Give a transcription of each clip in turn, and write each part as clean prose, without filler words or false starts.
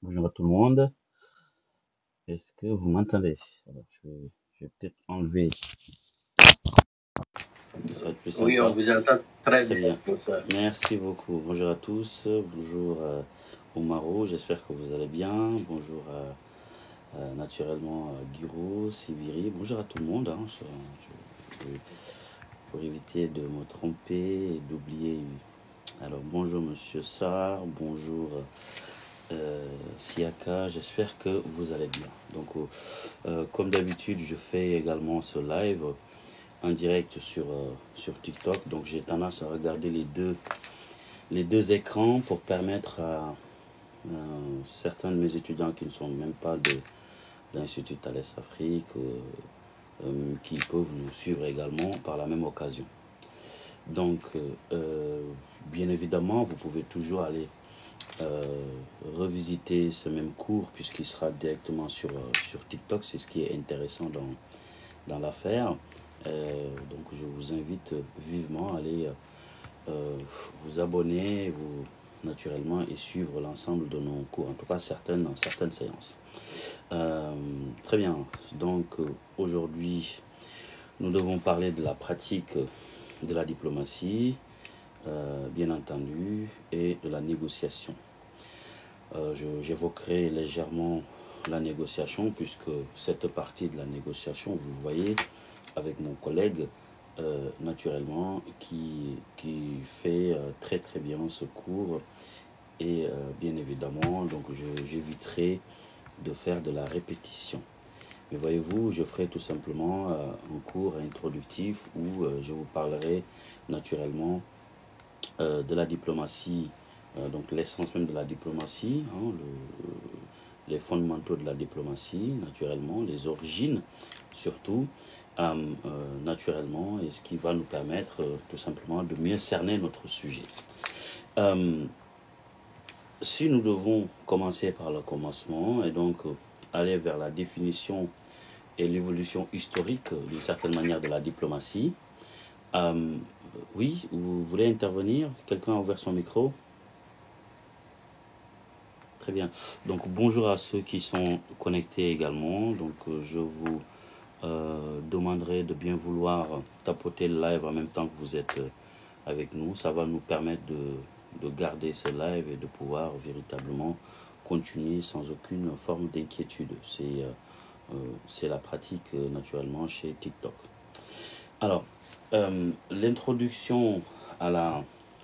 Bonjour à tout le monde. Est-ce que vous m'entendez? Alors, je vais peut-être enlever. Ça va être plus Oui, on sympa. vous entend très Très bien. bien. Bonsoir. Merci beaucoup. Bonjour à tous. Bonjour Omaro. J'espère que vous allez bien. Bonjour naturellement Giro, Sibiri. Bonjour à tout le monde. Pour éviter de me tromper et d'oublier. Alors, bonjour Monsieur Sarr. Bonjour Siaka. J'espère que vous allez bien. Donc, comme d'habitude, je fais également ce live en direct sur TikTok. Donc j'ai tendance à regarder les deux écrans pour permettre à certains de mes étudiants qui ne sont même pas de l'Institut Thales Afrique qui peuvent nous suivre également par la même occasion. Donc bien évidemment, vous pouvez toujours aller revisiter ce même cours puisqu'il sera directement sur TikTok. C'est ce qui est intéressant dans l'affaire. Donc je vous invite vivement à aller vous abonner, naturellement, et suivre l'ensemble de nos cours, en tout cas certaines séances. Très bien, donc aujourd'hui nous devons parler de la pratique de la diplomatie, bien entendu, et de la négociation. J'évoquerai légèrement la négociation puisque cette partie de la négociation, vous le voyez, avec mon collègue, naturellement, qui fait très très bien ce cours. Et bien évidemment, donc j'éviterai de faire de la répétition. Mais voyez-vous, je ferai tout simplement un cours introductif où je vous parlerai naturellement de la diplomatie, donc l'essence même de la diplomatie, hein, les fondamentaux de la diplomatie, naturellement, les origines surtout, naturellement, et ce qui va nous permettre tout simplement de mieux cerner notre sujet. Si nous devons commencer par le commencement et donc aller vers la définition et l'évolution historique d'une certaine manière de la diplomatie, oui, vous voulez intervenir? Quelqu'un a ouvert son micro? Très bien. Donc bonjour à ceux qui sont connectés également. Donc je vous demanderai de bien vouloir tapoter le live en même temps que vous êtes avec nous. Ça va nous permettre de garder ce live et de pouvoir véritablement continuer sans aucune forme d'inquiétude. C'est la pratique naturellement chez TikTok. Alors, l'introduction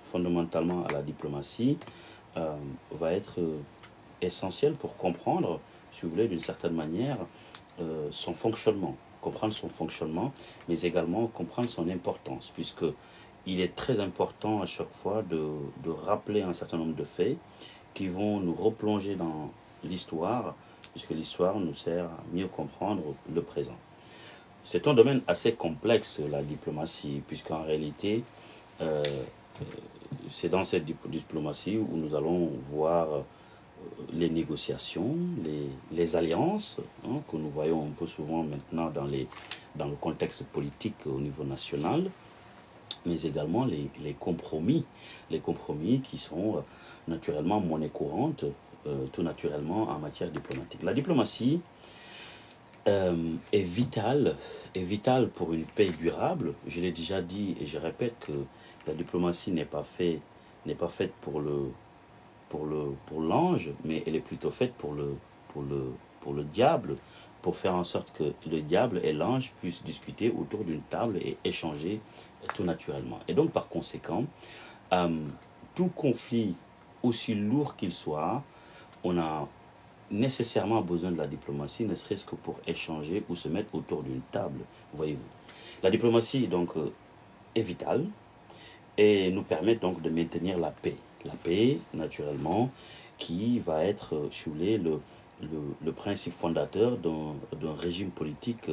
fondamentalement à la diplomatie va être essentielle pour comprendre, si vous voulez, d'une certaine manière, son fonctionnement, comprendre son fonctionnement, mais également comprendre son importance, puisque il est très important à chaque fois de rappeler un certain nombre de faits qui vont nous replonger dans l'histoire, puisque l'histoire nous sert à mieux comprendre le présent. C'est un domaine assez complexe, la diplomatie, puisqu'en réalité, c'est dans cette diplomatie où nous allons voir les négociations, les alliances, hein, que nous voyons un peu souvent maintenant dans le contexte politique au niveau national, mais également les compromis qui sont naturellement monnaie courante, tout naturellement en matière diplomatique. La diplomatie est vitale pour une paix durable. Je l'ai déjà dit et je répète que la diplomatie n'est pas faite pour l'ange, mais elle est plutôt faite pour le diable, pour faire en sorte que le diable et l'ange puissent discuter autour d'une table et échanger tout naturellement. Et donc par conséquent, tout conflit, aussi lourd qu'il soit, on a nécessairement besoin de la diplomatie, ne serait-ce que pour échanger ou se mettre autour d'une table, voyez-vous. La diplomatie, donc, est vitale et nous permet donc de maintenir la paix. La paix, naturellement, qui va être, si vous voulez, le principe fondateur d'un régime politique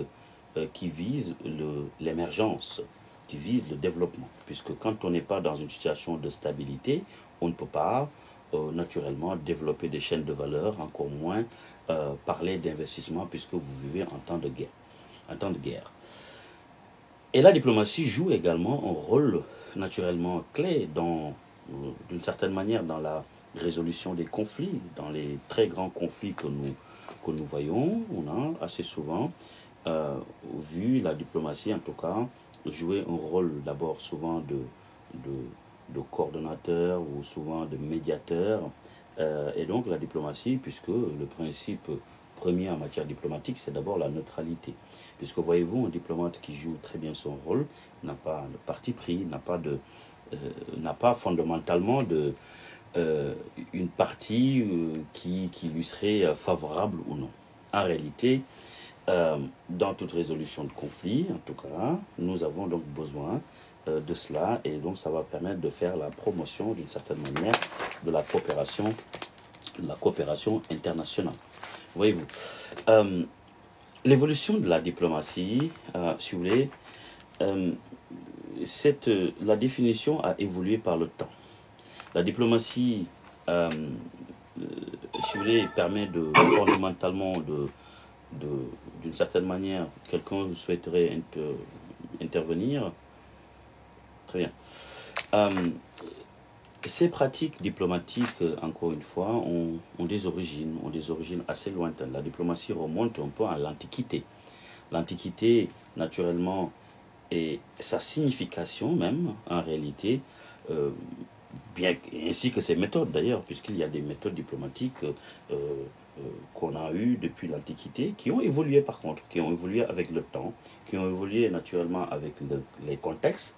qui vise l'émergence, qui vise le développement. Puisque quand on n'est pas dans une situation de stabilité, on ne peut pas naturellement développer des chaînes de valeur, encore moins parler d'investissement puisque vous vivez en temps de guerre. En temps de guerre. Et la diplomatie joue également un rôle naturellement clé d'une certaine manière dans la résolution des conflits. Dans les très grands conflits que nous voyons, on a assez souvent vu la diplomatie, en tout cas, jouer un rôle d'abord souvent de coordonnateur ou souvent de médiateur. Et donc la diplomatie, puisque le principe premier en matière diplomatique, c'est d'abord la neutralité. Puisque voyez-vous, un diplomate qui joue très bien son rôle n'a pas de parti pris, n'a pas fondamentalement une partie qui lui serait favorable ou non. En réalité, dans toute résolution de conflit, en tout cas, nous avons donc besoin de cela, et donc ça va permettre de faire la promotion d'une certaine manière de la coopération internationale. Voyez-vous, l'évolution de la diplomatie, si vous voulez, la définition a évolué par le temps. La diplomatie, si vous voulez, permet fondamentalement d'une certaine manière, quelqu'un souhaiterait intervenir. Très bien. Ces pratiques diplomatiques, encore une fois, ont des origines assez lointaines. La diplomatie remonte un peu à l'Antiquité. L'Antiquité, naturellement, et sa signification même, en réalité, ainsi que ses méthodes d'ailleurs, puisqu'il y a des méthodes diplomatiques qu'on a eues depuis l'Antiquité, qui ont évolué par contre, qui ont évolué avec le temps, qui ont évolué naturellement avec les contextes,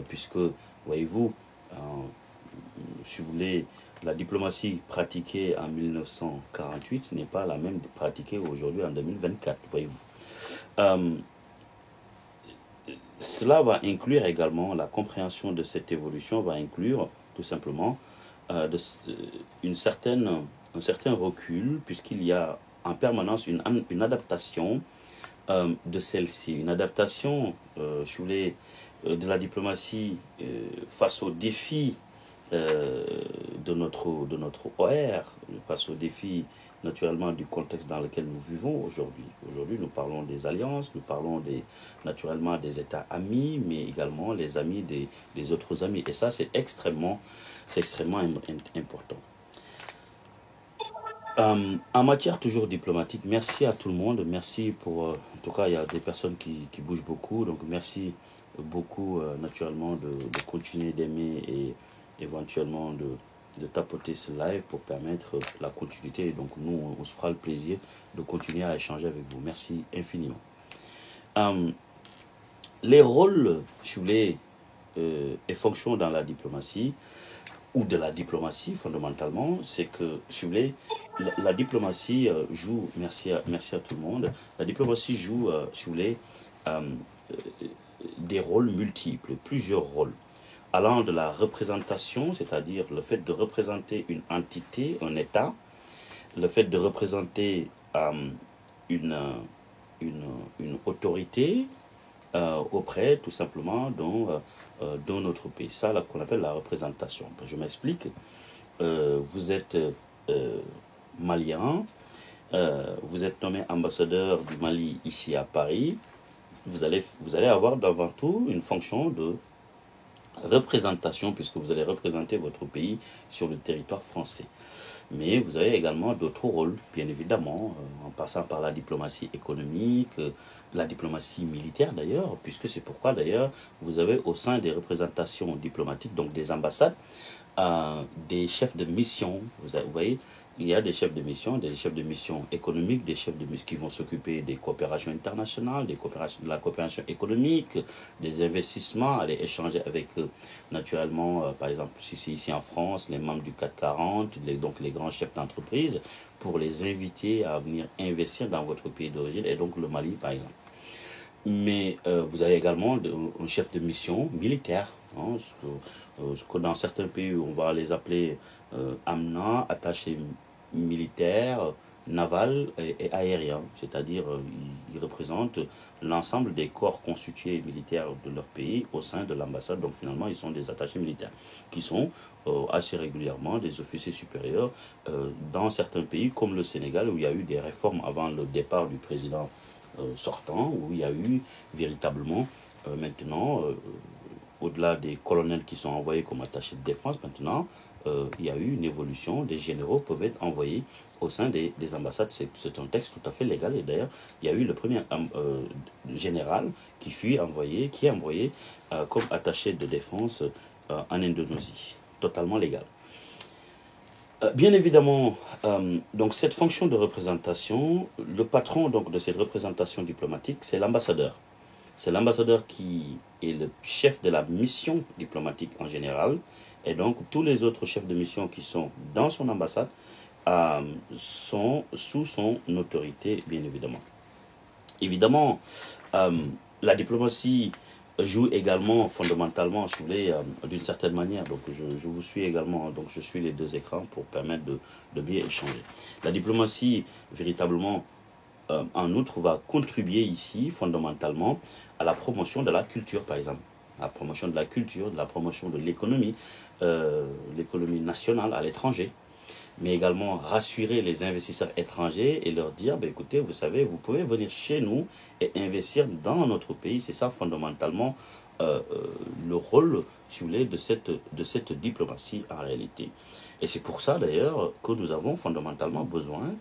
puisque, voyez-vous, si vous voulez, la diplomatie pratiquée en 1948 n'est pas la même pratiquée aujourd'hui en 2024, voyez-vous. Cela va inclure également la compréhension de cette évolution, va inclure tout simplement un certain recul, puisqu'il y a en permanence une adaptation de celle-ci, une adaptation de la diplomatie face aux défis de notre OR, face aux défis naturellement du contexte dans lequel nous vivons aujourd'hui. Aujourd'hui, nous parlons des alliances, nous parlons naturellement des États amis, mais également les amis des autres amis. Et ça, c'est extrêmement important. En matière toujours diplomatique, merci à tout le monde. Merci pour... en tout cas, il y a des personnes qui bougent beaucoup. Donc, merci beaucoup, naturellement, de continuer d'aimer et éventuellement de tapoter ce live pour permettre la continuité. Donc, nous, on se fera le plaisir de continuer à échanger avec vous. Merci infiniment. Les rôles, si vous voulez, et fonctions dans la diplomatie, ou de la diplomatie fondamentalement, c'est que, si vous voulez, la diplomatie joue, merci à tout le monde, la diplomatie joue, si vous voulez, des rôles multiples, plusieurs rôles, allant de la représentation, c'est-à-dire le fait de représenter une entité, un État, le fait de représenter une autorité auprès, tout simplement, dans notre pays. Ça, qu'on appelle la représentation. Je m'explique. Vous êtes malien, vous êtes nommé ambassadeur du Mali ici à Paris. Vous allez avoir devant tout une fonction de représentation, puisque vous allez représenter votre pays sur le territoire français. Mais vous avez également d'autres rôles, bien évidemment, en passant par la diplomatie économique, la diplomatie militaire d'ailleurs, puisque c'est pourquoi d'ailleurs vous avez au sein des représentations diplomatiques, donc des ambassades, des chefs de mission. Vous voyez, il y a des chefs de mission économiques, des chefs de mission qui vont s'occuper des coopérations internationales, de la coopération économique, des investissements, aller échanger avec, naturellement, par exemple, si c'est ici en France, les membres du CAC 40, donc les grands chefs d'entreprise, pour les inviter à venir investir dans votre pays d'origine, et donc le Mali, par exemple. Mais vous avez également un chef de mission militaire, hein, ce que dans certains pays, on va les appeler AMNA, attaché militaire, naval et aérien, c'est-à-dire ils représentent l'ensemble des corps constitués militaires de leur pays au sein de l'ambassade. Donc finalement, ils sont des attachés militaires qui sont assez régulièrement des officiers supérieurs dans certains pays comme le Sénégal, où il y a eu des réformes avant le départ du président sortant, où il y a eu véritablement maintenant, au-delà des colonels qui sont envoyés comme attachés de défense, maintenant, il y a eu une évolution. Des généraux peuvent être envoyés au sein des ambassades. C'est un texte tout à fait légal. Et d'ailleurs, il y a eu le premier général qui est envoyé comme attaché de défense en Indonésie. Totalement légal. Bien évidemment, donc cette fonction de représentation, le patron donc, de cette représentation diplomatique, c'est l'ambassadeur. C'est l'ambassadeur qui est le chef de la mission diplomatique en général. Et donc, tous les autres chefs de mission qui sont dans son ambassade sont sous son autorité, bien évidemment. Évidemment, la diplomatie joue également fondamentalement, si vous voulez, d'une certaine manière. Donc, je vous suis également, donc je suis les deux écrans pour permettre de bien échanger. La diplomatie, véritablement, en outre, va contribuer ici, fondamentalement, à la promotion de la culture, par exemple. La promotion de la culture, de la promotion de l'économie nationale à l'étranger, mais également rassurer les investisseurs étrangers et leur dire, ben, écoutez, vous savez, vous pouvez venir chez nous et investir dans notre pays. C'est ça fondamentalement le rôle, si vous voulez, de cette diplomatie en réalité. Et c'est pour ça d'ailleurs que nous avons fondamentalement besoin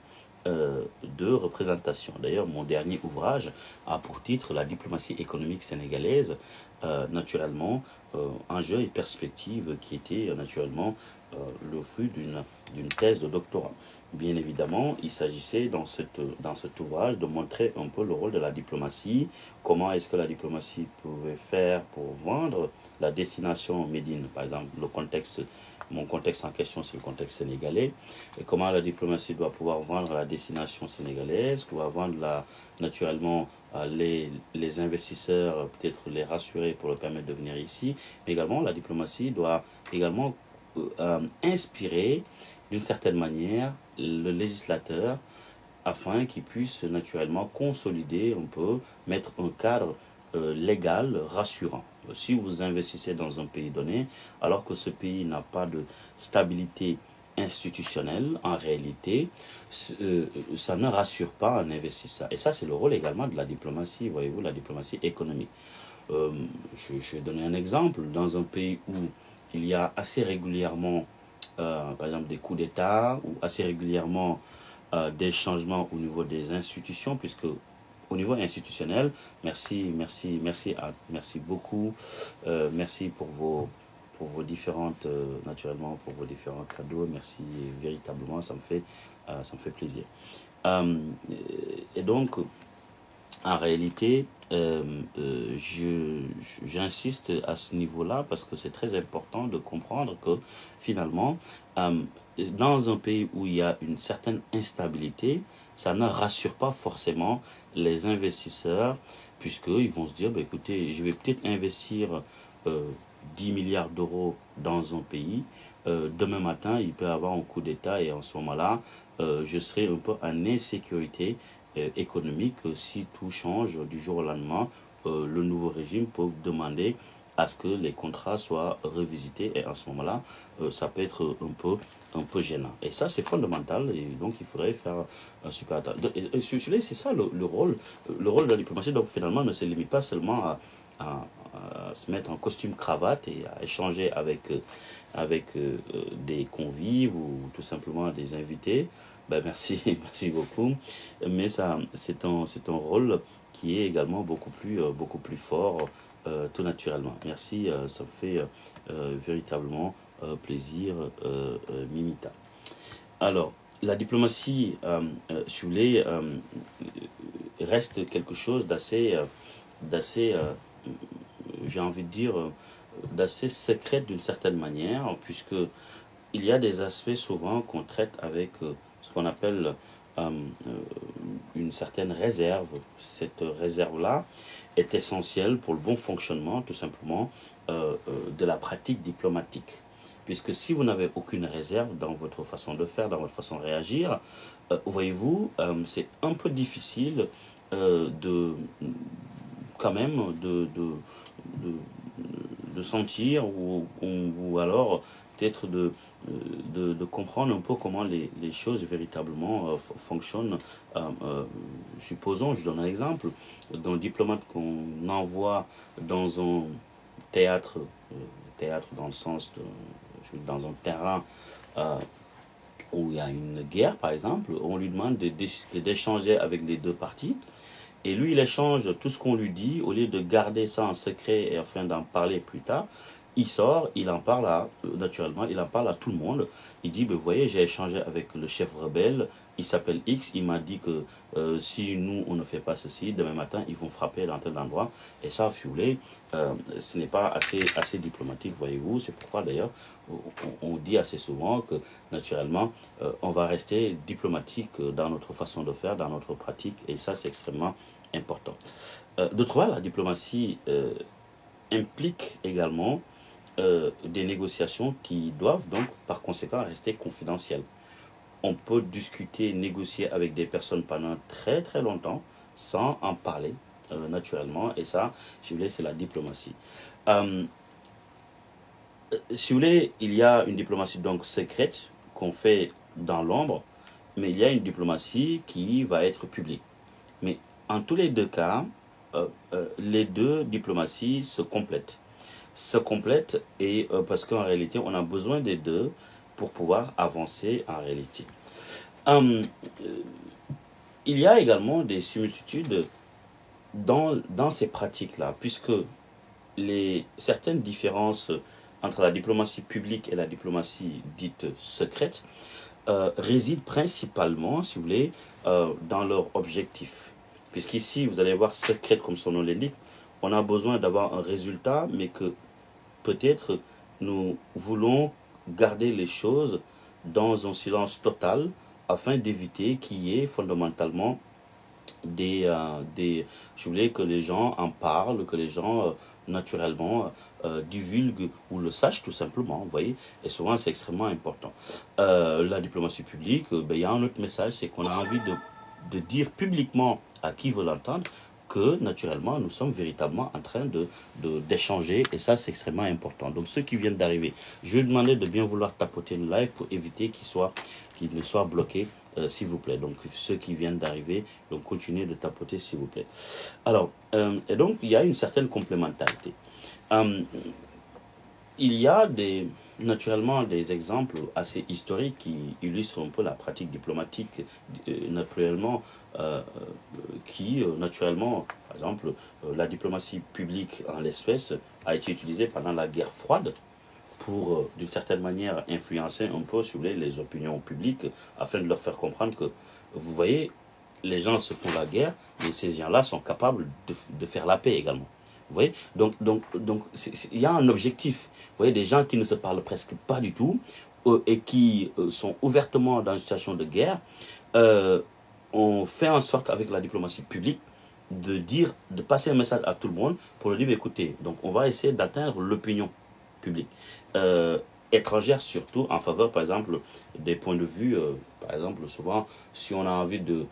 de représentation. D'ailleurs, mon dernier ouvrage a pour titre La diplomatie économique sénégalaise, naturellement, enjeux et perspectives qui était naturellement le fruit d'une thèse de doctorat. Bien évidemment, il s'agissait dans cet ouvrage de montrer un peu le rôle de la diplomatie, comment est-ce que la diplomatie pouvait faire pour vendre la destination Made in, par exemple, mon contexte en question, c'est le contexte sénégalais, et comment la diplomatie doit pouvoir vendre la destination sénégalaise, pouvoir vendre naturellement les investisseurs, peut-être les rassurer pour leur permettre de venir ici, mais également la diplomatie doit également inspirer d'une certaine manière le législateur afin qu'il puisse naturellement consolider un peu, mettre un cadre légal rassurant. Si vous investissez dans un pays donné, alors que ce pays n'a pas de stabilité institutionnelle, en réalité, ça ne rassure pas un investisseur. Et ça, c'est le rôle également de la diplomatie, voyez-vous, la diplomatie économique. Je vais donner un exemple. Dans un pays où il y a assez régulièrement, par exemple, des coups d'État, ou assez régulièrement des changements au niveau des institutions, puisque au niveau institutionnel, merci beaucoup, merci pour vos différentes, naturellement, pour vos différents cadeaux, merci véritablement, ça me fait plaisir. Et donc, en réalité, j'insiste à ce niveau-là parce que c'est très important de comprendre que finalement, dans un pays où il y a une certaine instabilité, ça ne rassure pas forcément les investisseurs puisqu'ils vont se dire, bah, écoutez, je vais peut-être investir 10 milliards d'euros dans un pays. Demain matin, il peut y avoir un coup d'État et en ce moment-là, je serai un peu en insécurité économique si tout change du jour au lendemain. Le nouveau régime peut demander à ce que les contrats soient revisités et à ce moment-là, ça peut être un peu gênant. Et ça, c'est fondamental et donc il faudrait faire un super attention. C'est ça le rôle de la diplomatie. Donc finalement, ne se limite pas seulement à se mettre en costume cravate et à échanger avec des convives ou tout simplement des invités. Ben merci, merci beaucoup. Mais ça, c'est un rôle qui est également beaucoup plus fort tout naturellement. Merci, ça me fait véritablement plaisir, Mimita. Alors, la diplomatie, si vous voulez, reste quelque chose d'assez, j'ai envie de dire, d'assez secret d'une certaine manière, puisque il y a des aspects souvent qu'on traite avec ce qu'on appelle une certaine réserve. Cette réserve-là est essentielle pour le bon fonctionnement, tout simplement, de la pratique diplomatique. Puisque si vous n'avez aucune réserve dans votre façon de faire, dans votre façon de réagir, voyez-vous, c'est un peu difficile quand même de sentir ou alors peut-être de comprendre un peu comment les choses véritablement fonctionnent. Supposons, je donne un exemple, d'un diplomate qu'on envoie dans un théâtre dans le sens de, dans un terrain où il y a une guerre, par exemple, on lui demande d'échanger avec les deux parties. Et lui, il échange tout ce qu'on lui dit, au lieu de garder ça en secret et afin d'en parler plus tard. Il sort, il en parle naturellement, il en parle à tout le monde. Il dit, ben, vous voyez, j'ai échangé avec le chef rebelle, il s'appelle X, il m'a dit que si nous, on ne fait pas ceci, demain matin, ils vont frapper dans tel endroit. Et ça, si vous voulez, ce n'est pas assez diplomatique, voyez-vous. C'est pourquoi, d'ailleurs, on dit assez souvent que, naturellement, on va rester diplomatique dans notre façon de faire, dans notre pratique. Et ça, c'est extrêmement important. D'autre part, la diplomatie implique également des négociations qui doivent donc par conséquent rester confidentielles. On peut discuter, négocier avec des personnes pendant très très longtemps sans en parler naturellement, et ça, si vous voulez, c'est la diplomatie. Si vous voulez, il y a une diplomatie donc secrète qu'on fait dans l'ombre, mais il y a une diplomatie qui va être publique. Mais en tous les deux cas, les deux diplomaties se complètent et parce qu'en réalité, on a besoin des deux pour pouvoir avancer en réalité. Il y a également des similitudes dans ces pratiques-là, puisque certaines différences entre la diplomatie publique et la diplomatie dite secrète résident principalement, si vous voulez, dans leur objectif. Puisqu'ici, vous allez voir secrète comme son nom l'indique, on a besoin d'avoir un résultat, mais que peut-être nous voulons garder les choses dans un silence total afin d'éviter qu'il y ait fondamentalement je voulais que les gens en parlent, que les gens naturellement divulguent ou le sachent tout simplement, vous voyez, et souvent c'est extrêmement important. La diplomatie publique, il y a un autre message, c'est qu'on a envie de dire publiquement à qui veut l'entendre que naturellement nous sommes véritablement en train d'échanger, et ça c'est extrêmement important. Donc ceux qui viennent d'arriver, je vais demander de bien vouloir tapoter le live pour éviter qu'il ne soit bloqué, s'il vous plaît. Donc ceux qui viennent d'arriver, donc continuez de tapoter s'il vous plaît. Alors, et donc il y a une certaine complémentarité. Il y a naturellement des exemples assez historiques qui illustrent un peu la pratique diplomatique naturellement, naturellement, par exemple, la diplomatie publique en l'espèce a été utilisée pendant la guerre froide pour, d'une certaine manière, influencer un peu, si vous voulez, les opinions publiques afin de leur faire comprendre que, vous voyez, les gens se font la guerre, mais ces gens-là sont capables de faire la paix également. Vous voyez, donc, il y a un objectif. Vous voyez, des gens qui ne se parlent presque pas du tout et qui sont ouvertement dans une situation de guerre, on fait en sorte avec la diplomatie publique de passer un message à tout le monde pour leur dire, écoutez, donc on va essayer d'atteindre l'opinion publique. Étrangère surtout en faveur, par exemple, des points de vue, par exemple, souvent, si on a envie de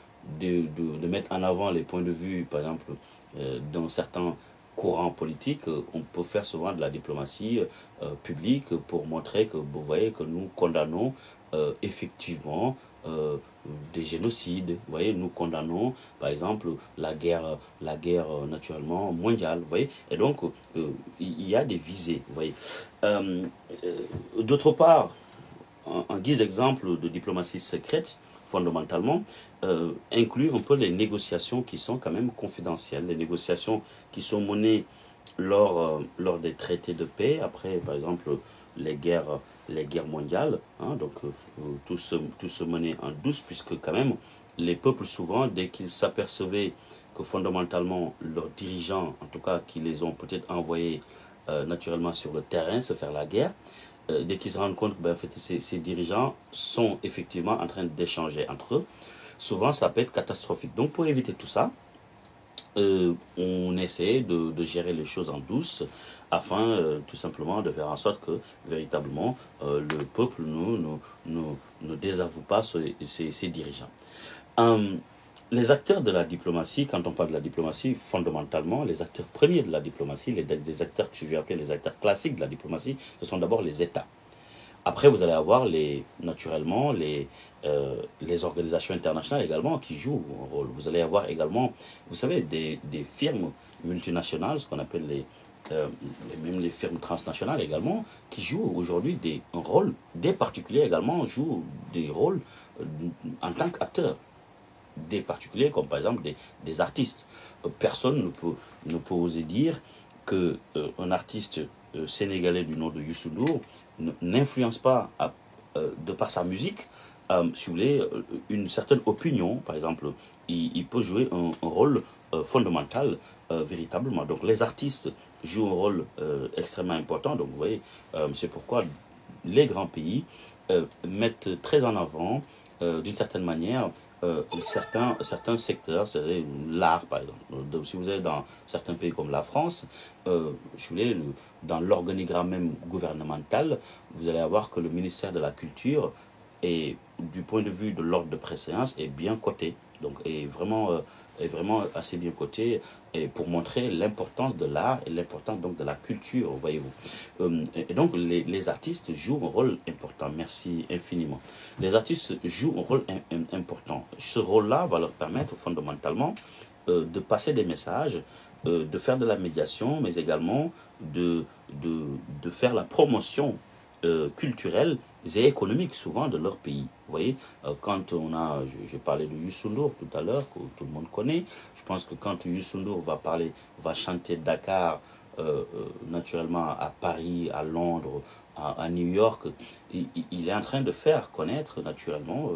mettre en avant les points de vue, par exemple, dans certains courant politique, on peut faire souvent de la diplomatie publique pour montrer que vous voyez que nous condamnons effectivement des génocides. Vous voyez, nous condamnons par exemple la guerre naturellement mondiale. Vous voyez, et donc il y a des visées. Vous voyez. D'autre part, en guise d'exemple de diplomatie secrète, fondamentalement, inclut un peu les négociations qui sont quand même confidentielles, les négociations qui sont menées lors des traités de paix, après par exemple les guerres mondiales, hein, donc tout se menait en douce, puisque quand même les peuples souvent, dès qu'ils s'apercevaient que fondamentalement leurs dirigeants, en tout cas qui les ont peut-être envoyés naturellement sur le terrain se faire la guerre, dès qu'ils se rendent compte que en fait, ces dirigeants sont effectivement en train d'échanger entre eux, souvent ça peut être catastrophique. Donc pour éviter tout ça, on essaie de gérer les choses en douce afin tout simplement de faire en sorte que véritablement le peuple ne désavoue pas ses dirigeants. Les acteurs de la diplomatie, quand on parle de la diplomatie, fondamentalement, les acteurs premiers de la diplomatie, les acteurs que je vais appeler les acteurs classiques de la diplomatie, ce sont d'abord les États. Après, vous allez avoir naturellement les organisations internationales également qui jouent un rôle. Vous allez avoir également, vous savez, des firmes multinationales, ce qu'on appelle euh, et même les firmes transnationales également, qui jouent aujourd'hui un rôle, des particuliers également jouent des rôles en tant qu'acteurs. Des particuliers comme par exemple des artistes. Personne ne peut oser dire que un artiste sénégalais du nom de Youssou N'Dour n'influence pas de par sa musique si vous voulez, une certaine opinion. Par exemple, il peut jouer un rôle fondamental véritablement. Donc les artistes jouent un rôle extrêmement important. Donc vous voyez, c'est pourquoi les grands pays mettent très en avant, d'une certaine manière, certains secteurs, c'est l'art par exemple. Donc, si vous êtes dans certains pays comme la France, je voulais, dans l'organigramme même gouvernemental, vous allez avoir que le ministère de la Culture est, du point de vue de l'ordre de préséance, est bien coté. Donc est vraiment assez bien coté, et pour montrer l'importance de l'art et l'importance donc de la culture, voyez-vous. Et donc les artistes jouent un rôle important. Merci infiniment. Les artistes jouent un rôle important. Ce rôle-là va leur permettre fondamentalement de passer des messages, de faire de la médiation, mais également de faire la promotion culturelle et économiques souvent de leur pays. Vous voyez, quand j'ai parlé de Youssou N'Dour tout à l'heure, que tout le monde connaît, je pense que quand Youssou N'Dour va chanter Dakar, naturellement à Paris, à Londres, à New York, il est en train de faire connaître naturellement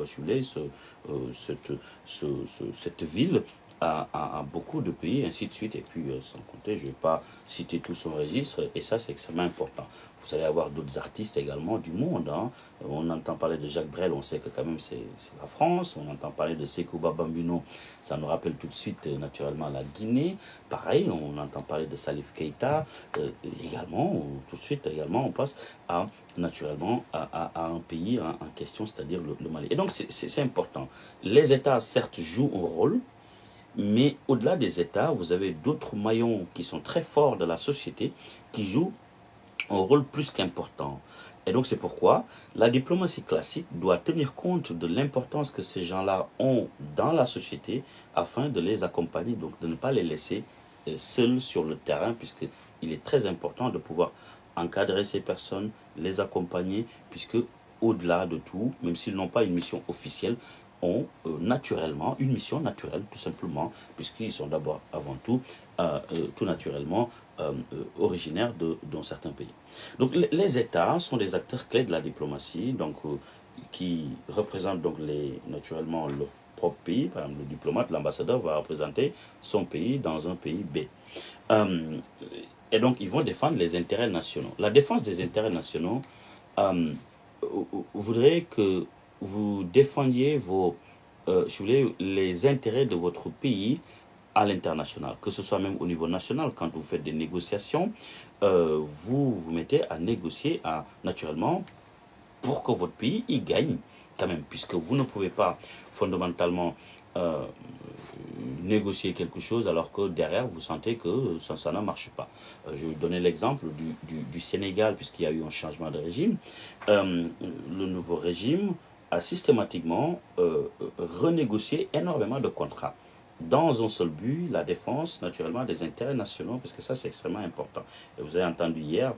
cette ville à beaucoup de pays, ainsi de suite. Et puis, sans compter, je ne vais pas citer tout son registre, et ça, c'est extrêmement important. Vous allez avoir d'autres artistes également du monde. Hein. On entend parler de Jacques Brel, on sait que quand même c'est la France. On entend parler de Sekouba Bambino, ça nous rappelle tout de suite naturellement la Guinée. Pareil, on entend parler de Salif Keïta également. Tout de suite également, on passe naturellement à un pays en question, c'est-à-dire le Mali. Et donc c'est important. Les États, certes, jouent un rôle, mais au-delà des États, vous avez d'autres maillons qui sont très forts de la société qui jouent un rôle plus qu'important. Et donc c'est pourquoi la diplomatie classique doit tenir compte de l'importance que ces gens-là ont dans la société afin de les accompagner, donc de ne pas les laisser seuls sur le terrain, puisqu'il est très important de pouvoir encadrer ces personnes, les accompagner, puisque au-delà de tout, même s'ils n'ont pas une mission officielle, ont naturellement une mission naturelle, tout simplement, puisqu'ils sont d'abord, avant tout, tout naturellement, originaires d'un certain pays. Donc les États sont des acteurs clés de la diplomatie, donc qui représentent donc naturellement leur propre pays. Par exemple, le diplomate, l'ambassadeur va représenter son pays dans un pays B. Et donc ils vont défendre les intérêts nationaux. La défense des intérêts nationaux voudrait que vous défendiez si vous voulez, les intérêts de votre pays à l'international, que ce soit même au niveau national. Quand vous faites des négociations, vous vous mettez à négocier naturellement pour que votre pays y gagne quand même, puisque vous ne pouvez pas fondamentalement négocier quelque chose alors que derrière vous sentez que ça ne marche pas. Je vais vous donner l'exemple du Sénégal, puisqu'il y a eu un changement de régime. Le nouveau régime a systématiquement renégocié énormément de contrats dans un seul but, la défense naturellement des intérêts nationaux, parce que ça c'est extrêmement important. Et vous avez entendu hier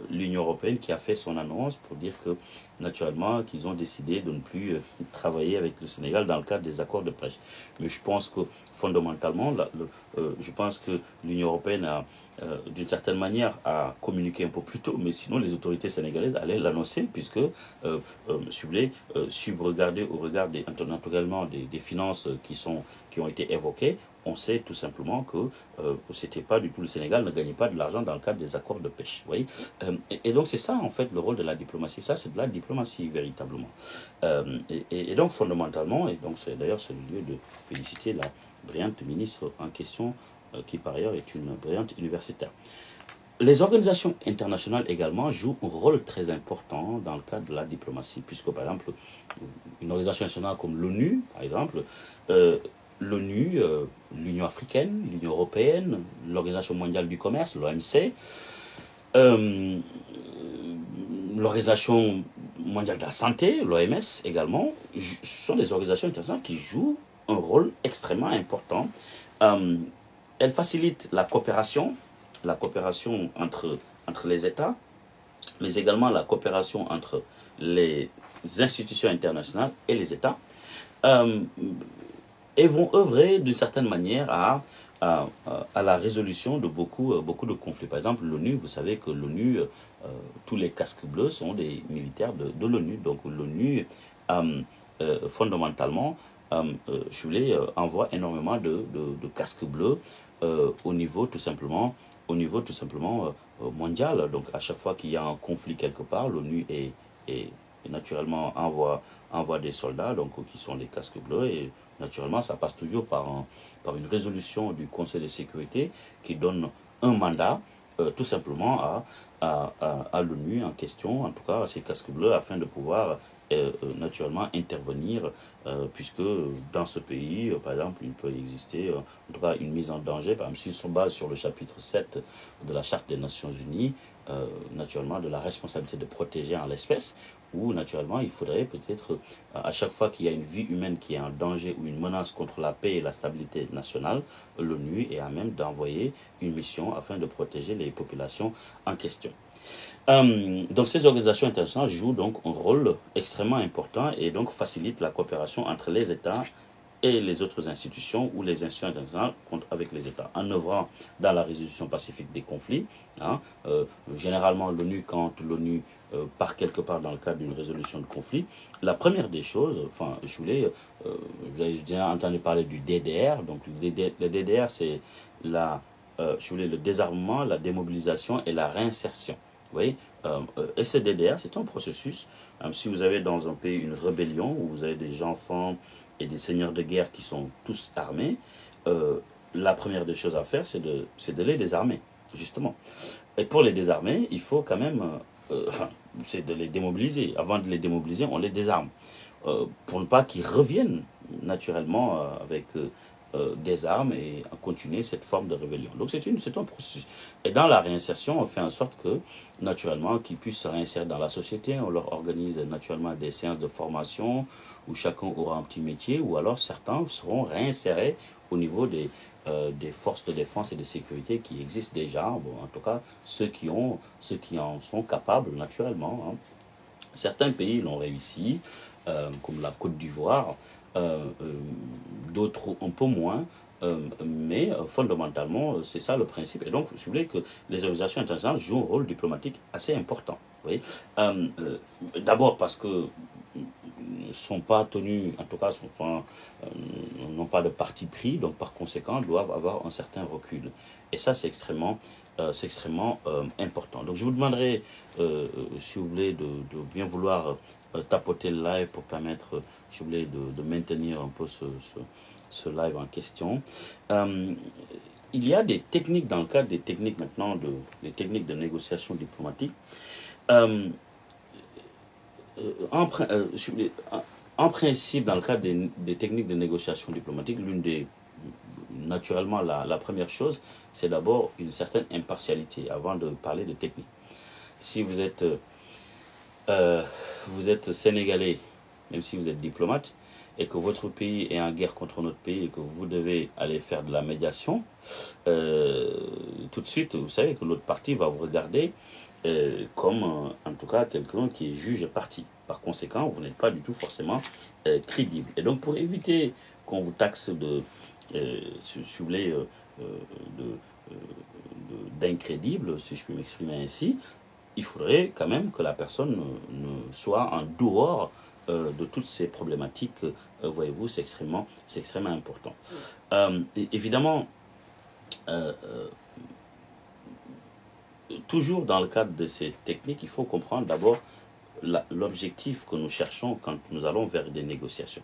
l'Union européenne qui a fait son annonce pour dire que naturellement qu'ils ont décidé de ne plus travailler avec le Sénégal dans le cadre des accords de pêche. Mais je pense que fondamentalement, je pense que l'Union européenne a d'une certaine manière à communiquer un peu plus tôt, mais sinon les autorités sénégalaises allaient l'annoncer, puisque si vous voulez, regarder au regard naturellement des finances qui ont été évoquées, on sait tout simplement que c'était pas du tout, le Sénégal ne gagnait pas de l'argent dans le cadre des accords de pêche. Vous voyez, et donc c'est ça en fait le rôle de la diplomatie. Ça c'est de la diplomatie véritablement. Et donc fondamentalement, et donc c'est d'ailleurs le lieu de féliciter la brillante ministre en question, qui par ailleurs est une brillante universitaire. Les organisations internationales également jouent un rôle très important dans le cadre de la diplomatie, puisque par exemple, une organisation nationale comme l'ONU, par exemple, l'ONU, l'Union africaine, l'Union européenne, l'Organisation mondiale du commerce, l'OMC, l'Organisation mondiale de la santé, l'OMS également, sont des organisations internationales qui jouent un rôle extrêmement important. Elles facilitent la coopération la coopération entre les États, mais également la coopération entre les institutions internationales et les États, euh, et vont œuvrer d'une certaine manière à la résolution de beaucoup de conflits. Par exemple, l'ONU, vous savez que l'ONU, tous les casques bleus sont des militaires de l'ONU. Donc l'ONU, fondamentalement, envoie énormément de casques bleus au niveau tout simplement, mondial. Donc à chaque fois qu'il y a un conflit quelque part, l'ONU est naturellement envoie des soldats donc qui sont les casques bleus, et naturellement ça passe toujours par une résolution du Conseil de sécurité qui donne un mandat tout simplement à l'ONU en question, en tout cas à ces casques bleus, afin de pouvoir naturellement intervenir, puisque dans ce pays, par exemple, il peut exister en tout cas une mise en danger, par exemple, si on se base sur le chapitre 7 de la Charte des Nations Unies, naturellement de la responsabilité de protéger en l'espèce, où naturellement il faudrait peut-être, à chaque fois qu'il y a une vie humaine qui est en danger ou une menace contre la paix et la stabilité nationale, l'ONU est à même d'envoyer une mission afin de protéger les populations en question. Donc ces organisations internationales jouent donc un rôle extrêmement important et donc facilitent la coopération entre les États et les autres institutions ou les institutions internationales avec les États, en œuvrant dans la résolution pacifique des conflits. Hein. Généralement, quand l'ONU part quelque part dans le cadre d'une résolution de conflit, la première des choses, enfin, j'ai déjà entendu parler du DDR. Donc le DDR, c'est le désarmement, la démobilisation et la réinsertion. Vous voyez, et ce DDR, c'est un processus. Si vous avez dans un pays une rébellion où vous avez des enfants et des seigneurs de guerre qui sont tous armés, la première des choses à faire, c'est de les désarmer, justement. Et pour les désarmer, il faut quand même, c'est de les démobiliser. Avant de les démobiliser, on les désarme. Pour ne pas qu'ils reviennent naturellement avec des armes et à continuer cette forme de rébellion. Donc c'est un processus. Et dans la réinsertion, on fait en sorte que, naturellement, qu'ils puissent se réinsérer dans la société. On leur organise naturellement des séances de formation où chacun aura un petit métier, ou alors certains seront réinsérés au niveau des forces de défense et de sécurité qui existent déjà. Bon, en tout cas, ceux qui en sont capables naturellement. Hein. Certains pays l'ont réussi, comme la Côte d'Ivoire, d'autres un peu moins, mais fondamentalement, c'est ça le principe. Et donc, je voulais que les organisations internationales jouent un rôle diplomatique assez important. Vous voyez. D'abord parce que ne sont pas tenus, en tout cas, n'ont pas de parti pris, donc par conséquent, doivent avoir un certain recul. Et ça, c'est extrêmement important. Donc, je vous demanderai, si vous voulez, de bien vouloir tapoter le live pour permettre, si vous voulez, de maintenir un peu ce live en question. Il y a des techniques, dans le cadre des techniques maintenant, des techniques de négociation diplomatique. En principe, dans le cadre des techniques de négociation diplomatique, naturellement, la première chose, c'est d'abord une certaine impartialité avant de parler de technique. Si vous êtes sénégalais, même si vous êtes diplomate, et que votre pays est en guerre contre notre pays et que vous devez aller faire de la médiation, tout de suite, vous savez que l'autre partie va vous regarder comme, en tout cas, quelqu'un qui est juge et parti. Par conséquent, vous n'êtes pas du tout forcément crédible. Et donc, pour éviter qu'on vous taxe d'incrédible, si je puis m'exprimer ainsi, il faudrait quand même que la personne ne soit en dehors de toutes ces problématiques. Voyez-vous, c'est extrêmement important. Évidemment, toujours dans le cadre de ces techniques, il faut comprendre d'abord l'objectif que nous cherchons quand nous allons vers des négociations.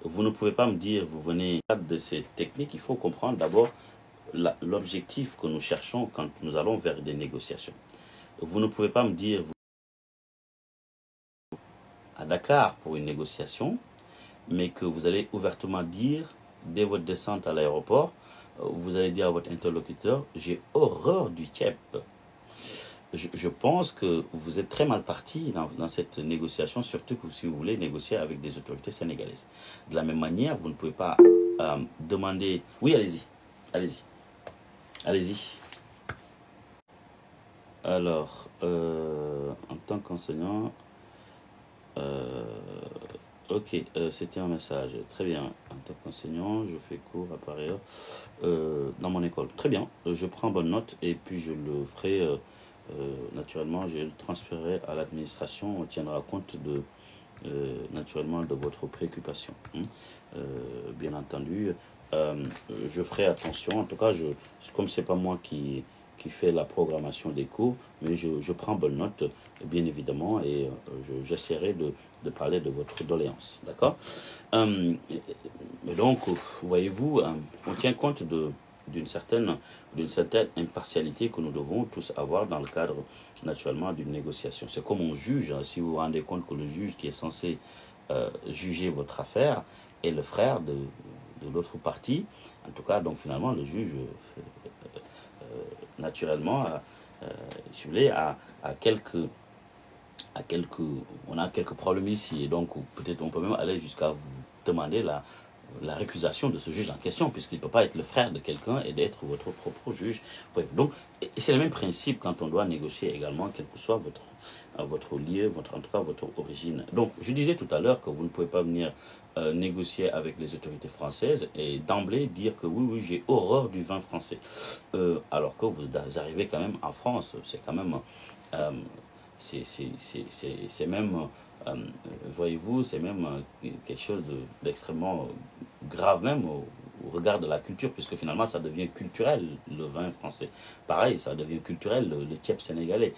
Vous ne pouvez pas me dire, vous venez dans le cadre de ces techniques, il faut comprendre d'abord l'objectif que nous cherchons quand nous allons vers des négociations. Vous ne pouvez pas me dire, vous à Dakar pour une négociation, mais que vous allez ouvertement dire, dès votre descente à l'aéroport, vous allez dire à votre interlocuteur, j'ai horreur du TIEP. Je pense que vous êtes très mal parti dans cette négociation, surtout que si vous voulez négocier avec des autorités sénégalaises. De la même manière, vous ne pouvez pas demander... Oui, allez-y. Allez-y. Allez-y. Alors, en tant qu'enseignant, euh, ok, c'était un message. Très bien. En tant qu'enseignant, je fais cours à Paris dans mon école. Très bien. Je prends bonne note et puis je le ferai naturellement. Je le transférerai à l'administration. On tiendra compte de naturellement de votre préoccupation. Hein. Bien entendu, euh, je ferai attention. En tout cas, comme c'est pas moi qui fait la programmation des cours, mais je prends bonne note, bien évidemment, et j'essaierai de parler de votre doléance. D'accord. euh, mais donc, voyez-vous, on tient compte d'une certaine impartialité que nous devons tous avoir dans le cadre, naturellement, d'une négociation. C'est comme on juge, hein, si vous vous rendez compte que le juge qui est censé juger votre affaire est le frère de l'autre partie. En tout cas, donc finalement, le juge, naturellement, si vous voulez, à quelques, on a quelques problèmes ici. Et donc, peut-être on peut même aller jusqu'à vous demander la récusation de ce juge en question, puisqu'il ne peut pas être le frère de quelqu'un et d'être votre propre juge. Donc, et c'est le même principe quand on doit négocier également, quel que soit votre lieu, en tout cas votre origine. Donc, je disais tout à l'heure que vous ne pouvez pas venir négocier avec les autorités françaises et d'emblée dire que oui, oui, j'ai horreur du vin français. Alors que vous arrivez quand même en France, c'est quand même euh, c'est même, euh, voyez-vous, c'est même quelque chose d'extrêmement grave même au regard de la culture, puisque finalement ça devient culturel, le vin français. Pareil, ça devient culturel, le tiep sénégalais.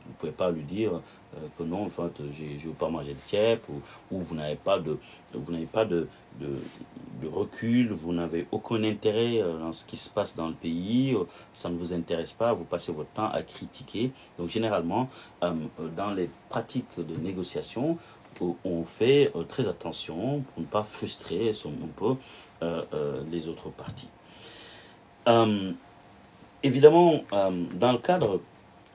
Vous ne pouvez pas lui dire que non, en fait, je ne veux pas manger de tiep, ou vous n'avez pas de, de recul, vous n'avez aucun intérêt dans ce qui se passe dans le pays, ça ne vous intéresse pas, vous passez votre temps à critiquer. Donc généralement, dans les pratiques de négociation, on fait très attention pour ne pas frustrer un peu les autres parties. Euh, Évidemment, dans le cadre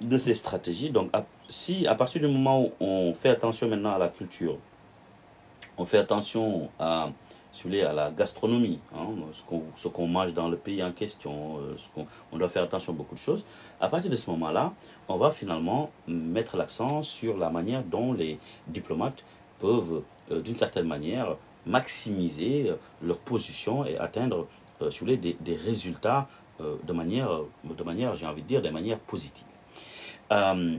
de ces stratégies, donc si à partir du moment où on fait attention maintenant à la culture, on fait attention si vous voulez, à la gastronomie, hein, ce qu'on mange dans le pays en question, on doit faire attention à beaucoup de choses. À partir de ce moment-là, on va finalement mettre l'accent sur la manière dont les diplomates peuvent, d'une certaine manière, maximiser leur position et atteindre, si vous voulez, des résultats de manière, j'ai envie de dire, de manière positive. Euh,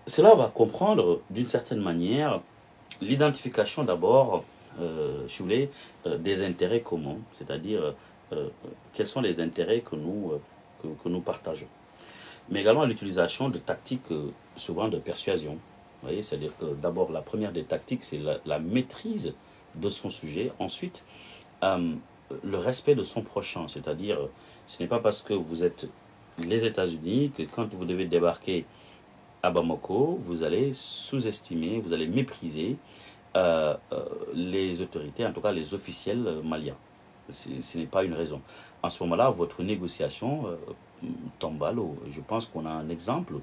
Cela va comprendre, d'une certaine manière, l'identification d'abord, si vous voulez, des intérêts communs, c'est-à-dire quels sont les intérêts que nous partageons. Mais également l'utilisation de tactiques souvent de persuasion. Vous voyez, c'est-à-dire que d'abord, la première des tactiques, c'est la maîtrise de son sujet. Ensuite, euh, le respect de son prochain, c'est-à-dire, ce n'est pas parce que vous êtes les États-Unis que quand vous devez débarquer à Bamako, vous allez sous-estimer, vous allez mépriser les autorités, en tout cas les officiels maliens. Ce n'est pas une raison. En ce moment-là, votre négociation tombe à l'eau. Je pense qu'on a un exemple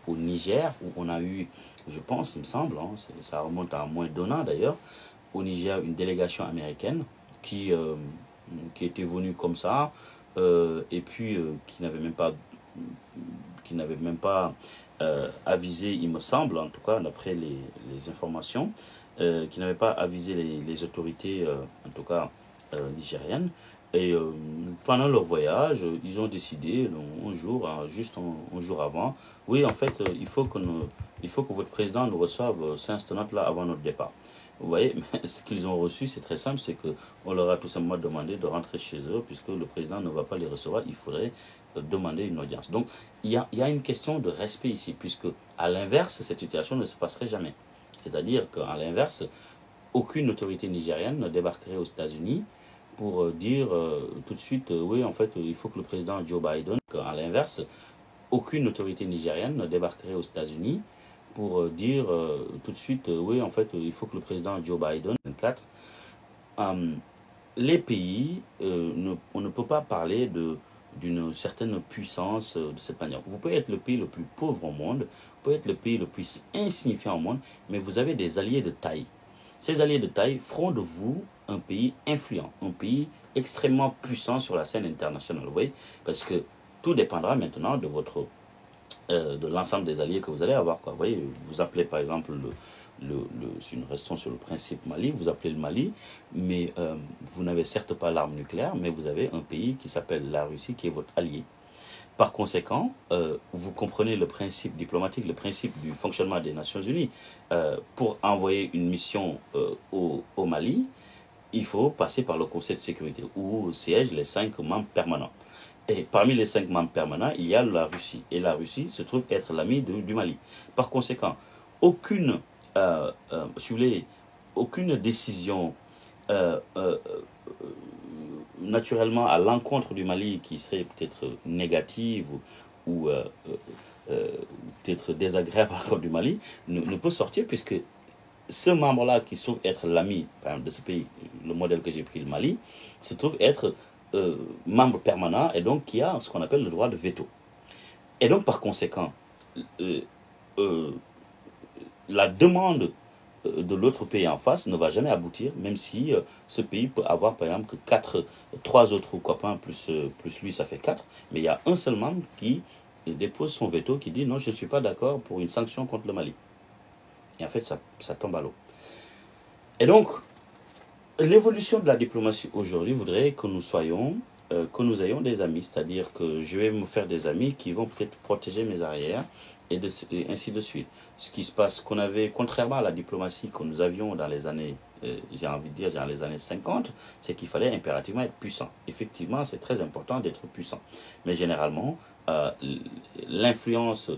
au Niger où on a eu, je pense, il me semble, hein, ça remonte à moins d'un an d'ailleurs, au Niger, une délégation américaine qui était venue comme ça et puis qui n'avait même pas avisé, il me semble, en tout cas d'après les informations, qui n'avait pas avisé les autorités, en tout cas nigériennes. Et pendant leur voyage, ils ont décidé un jour, juste un jour avant, oui, en fait, il faut que votre président nous reçoive ces instants-là avant notre départ. Vous voyez, mais ce qu'ils ont reçu, c'est très simple, c'est qu'on leur a tout simplement demandé de rentrer chez eux, puisque le président ne va pas les recevoir, il faudrait demander une audience. Donc, il y a une question de respect ici, puisque à l'inverse, cette situation ne se passerait jamais. C'est-à-dire qu'à l'inverse, aucune autorité nigérienne ne débarquerait aux États-Unis pour dire tout de suite, oui, en fait, il faut que le président Joe Biden, à l'inverse, aucune autorité nigérienne ne débarquerait aux États-Unis pour dire tout de suite, oui, en fait, il faut que le président Joe Biden, 24, les pays, on ne peut pas parler d'une certaine puissance de cette manière. Vous pouvez être le pays le plus pauvre au monde, vous pouvez être le pays le plus insignifiant au monde, mais vous avez des alliés de taille. Ces alliés de taille feront de vous un pays influent, un pays extrêmement puissant sur la scène internationale. Vous voyez, parce que tout dépendra maintenant de votre de l'ensemble des alliés que vous allez avoir, quoi. Vous voyez, vous appelez par exemple si nous restons sur le principe Mali, vous appelez le Mali, mais vous n'avez certes pas l'arme nucléaire, mais vous avez un pays qui s'appelle la Russie, qui est votre allié. Par conséquent, vous comprenez le principe diplomatique, le principe du fonctionnement des Nations Unies. Pour envoyer une mission au Mali, il faut passer par le Conseil de sécurité, où siègent les 5 membres permanents. Et parmi les 5 membres permanents, il y a la Russie. Et la Russie se trouve être l'ami du Mali. Par conséquent, aucune, si vous voulez, aucune décision naturellement à l'encontre du Mali qui serait peut-être négative ou peut-être désagréable à l'encontre du Mali ne peut sortir, puisque ce membre-là qui se trouve être l'ami de ce pays, le modèle que j'ai pris, le Mali, se trouve être membre permanent et donc qui a ce qu'on appelle le droit de veto. Et donc par conséquent, la demande de l'autre pays en face ne va jamais aboutir, même si ce pays peut avoir par exemple que 3 autres copains plus lui, ça fait 4, mais il y a un seul membre qui dépose son veto, qui dit non, je ne suis pas d'accord pour une sanction contre le Mali. Et en fait, ça tombe à l'eau. Et donc, l'évolution de la diplomatie aujourd'hui voudrait que que nous ayons des amis, c'est-à-dire que je vais me faire des amis qui vont peut-être protéger mes arrières et ainsi de suite. Ce qui se passe, qu'on avait, contrairement à la diplomatie que nous avions dans les années, j'ai envie de dire, dans les années 50, c'est qu'il fallait impérativement être puissant. Effectivement, c'est très important d'être puissant. Mais généralement, l'influence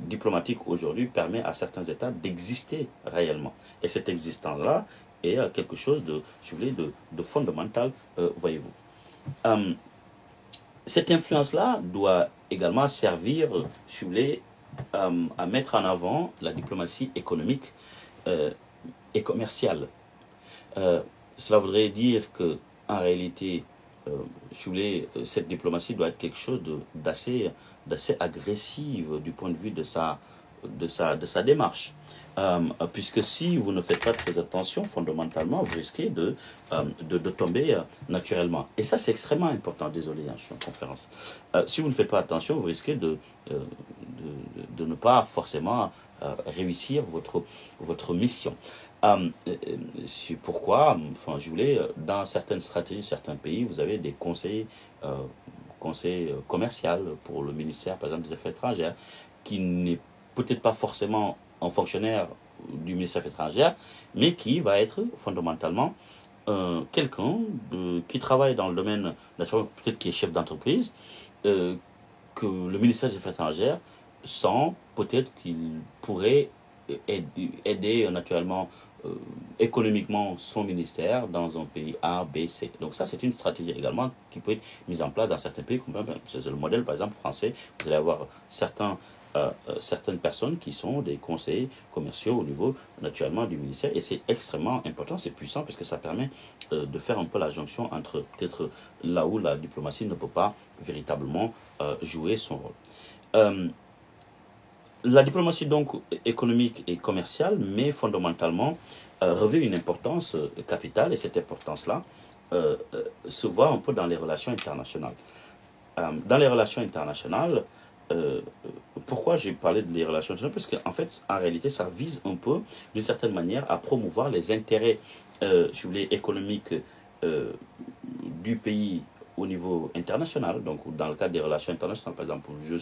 diplomatique aujourd'hui permet à certains États d'exister réellement. Et cette existence-là est quelque chose de fondamental, voyez-vous. Cette influence-là doit également servir, si vous voulez, à mettre en avant la diplomatie économique et commerciale. Cela voudrait dire que, en réalité, si vous voulez, cette diplomatie doit être quelque chose d'assez agressive du point de vue de sa démarche. Puisque si vous ne faites pas très attention, fondamentalement, vous risquez de tomber naturellement. Et ça, c'est extrêmement important. Désolé, je suis en conférence. Si vous ne faites pas attention, vous risquez de ne pas forcément réussir votre mission. C'est pourquoi, enfin, je voulais, dans certaines stratégies, certains pays, vous avez des conseils commercial pour le ministère, par exemple, des Affaires étrangères, qui n'est peut-être pas forcément un fonctionnaire du ministère des Affaires étrangères, mais qui va être fondamentalement quelqu'un qui travaille dans le domaine, peut-être qui est chef d'entreprise, que le ministère des Affaires étrangères sent peut-être qu'il pourrait aider naturellement économiquement son ministère dans un pays A, B, C. Donc ça, c'est une stratégie également qui peut être mise en place dans certains pays, comme c'est le modèle par exemple français. Vous allez avoir certaines personnes qui sont des conseillers commerciaux au niveau naturellement du ministère, et c'est extrêmement important, c'est puissant, parce que ça permet de faire un peu la jonction entre peut-être là où la diplomatie ne peut pas véritablement jouer son rôle. La diplomatie donc économique et commerciale, mais fondamentalement, revêt une importance capitale, et cette importance-là se voit un peu dans les relations internationales. Dans les relations internationales, pourquoi j'ai parlé des relations internationales? Parce qu'en fait, en réalité, ça vise un peu, d'une certaine manière, à promouvoir les intérêts si vous voulez, économiques du pays au niveau international. Donc, dans le cadre des relations internationales, par exemple, je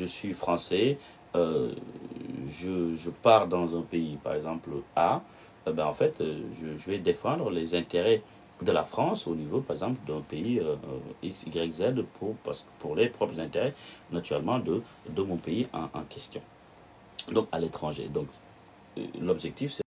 suis français, je pars dans un pays, par exemple A, en fait, je vais défendre les intérêts de la France au niveau, par exemple, d'un pays X, Y, Z pour les propres intérêts, naturellement, de mon pays en question. Donc, à l'étranger. Donc, l'objectif, c'est